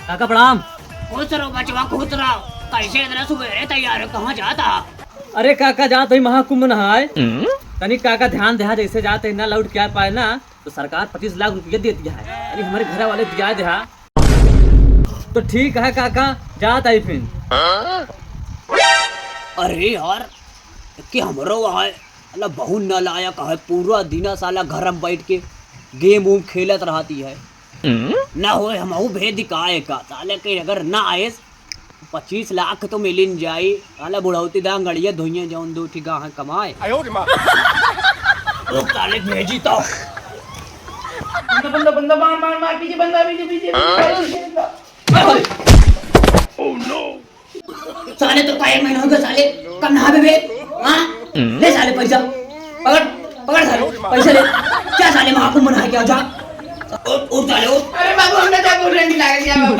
काका प्रणाम। खुश रहो बचवा, खुश रहो। कैसे इतना सुबह तैयार है, कहाँ जाता? अरे काका जात ही महाकुंभ नहाए, तनिक काका ध्यान दे, जैसे जाते ना लौट क्या पाए ना तो सरकार 25 लाख रुपया दे दिया है। अरे हमारे घर वाले दिया दे तो ठीक है काका, जात आई फिर। अरे यार कि हमरो वहाँ अल्लाह बहुत नालायक है, पूरा दिन साला घर में बैठ के गेम वूम खेलत रहती है। ना हो हम भेज दिखाए का साले के, अगर ना आए 25 लाख तो मिल जाई। साला बुढ़ौती दांग गड़िया धोइया जौन दो ठीक है कमाए। ओ साले भेजी तो बंदा बंदा मार मार मार पीछे बंदा पीछे साले तो काय महीना हो गया साले, कम नहा बे हाँ ले साले पैसा पकड़ पकड़ साले पैसा ले। क्या साले महाकुंभ नहा क्या जा उठ साले उठ। अरे बाबू हमने तो बोल रहे हैं कि लाया गया बाबू।